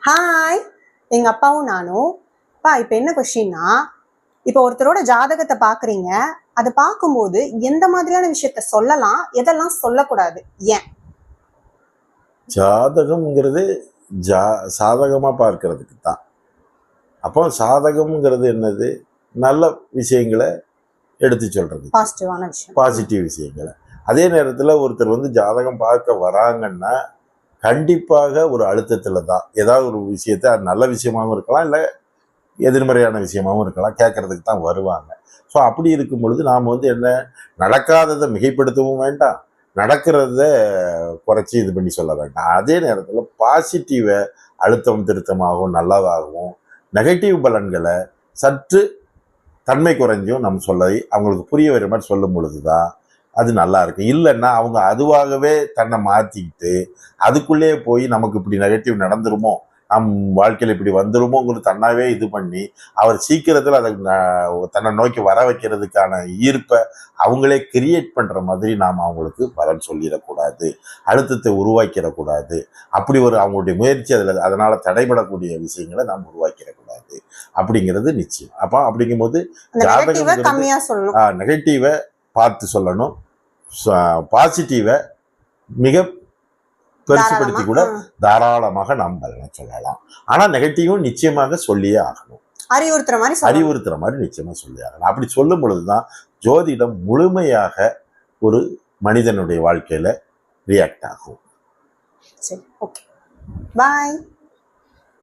Hi, எங்க அப்பாவும் நானும். இப்போ என்ன கொஸ்டின்னா, இப்போ ஒருத்தரோட ஜாதகத்தை பாக்குறீங்க. அதை பார்க்கும்போது எந்த மாதிரியான விஷயத்த சொல்லலாம், எதெல்லாம் சொல்லக்கூடாது, ஏன்? ஜாதகம்ங்கிறது சாதகமா பார்க்கறதுக்கு தான். அப்போ சாதகம்ங்கிறது என்னது? நல்ல விஷயங்களை எடுத்து சொல்றது, பாசிட்டிவ் விஷயங்களை. அதே நேரத்தில் ஒருத்தர் ஜாதகம் பார்க்க வராங்கன்னா கண்டிப்பாக ஒரு அழுத்தத்தில் தான் ஏதாவது ஒரு விஷயத்த, நல்ல விஷயமாகவும் இருக்கலாம், இல்லை எதிர்மறையான விஷயமாகவும் இருக்கலாம், கேட்கறதுக்கு தான் வருவாங்க. ஸோ அப்படி இருக்கும் பொழுது நாம் என்ன, நடக்காததை மிகைப்படுத்தவும் வேண்டாம், நடக்கிறத குறைச்சி இது பண்ணி சொல்ல வேண்டாம். அதே நேரத்தில் பாசிட்டிவை அழுத்தம் திருத்தமாகவும் நல்லதாகவும், நெகட்டிவ் பலன்களை சற்று தன்மை குறைஞ்சும் நம்ம அவங்களுக்கு புரிய வர மாதிரி சொல்லும் பொழுது தான் அது நல்லா இருக்கு. இல்லைன்னா அவங்க அதுவாகவே தன்னை மாற்றிக்கிட்டு அதுக்குள்ளே போய் நமக்கு இப்படி நெகட்டிவ் நடந்துருமோ, நம் வாழ்க்கையில் இப்படி வந்துருமோங்கிறது தன்னாவே இது பண்ணி அவர் சீக்கிரத்தில் அதை தன்னை நோக்கி வர வைக்கிறதுக்கான ஈர்ப்பை அவங்களே கிரியேட் பண்ணுற மாதிரி நாம் அவங்களுக்கு பலன் சொல்லிடக்கூடாது, அழுத்தத்தை உருவாக்கிடக்கூடாது. அப்படி ஒரு அவங்களுடைய முயற்சி அதனால் தடைபடக்கூடிய விஷயங்களை நாம் உருவாக்கிடக்கூடாது அப்படிங்கிறது நிச்சயம். அப்போ அப்படிங்கும்போது நெகட்டிவை பார்த்து சொல்லணும், பாசிட்டிவை மிக பெருசுப்படுத்தி கூட தாராளமாக நாம் பலனை சொல்லலாம். ஆனா நெகட்டிவும் நிச்சயமாக சொல்லியே ஆகணும், அறிவுறுத்துற மாதிரி நிச்சயமா சொல்லி ஆகணும். அப்படி சொல்லும் பொழுதுதான் ஜோதிடம் முழுமையாக ஒரு மனிதனுடைய வாழ்க்கையில ரியாக்ட் ஆகும். பாய்.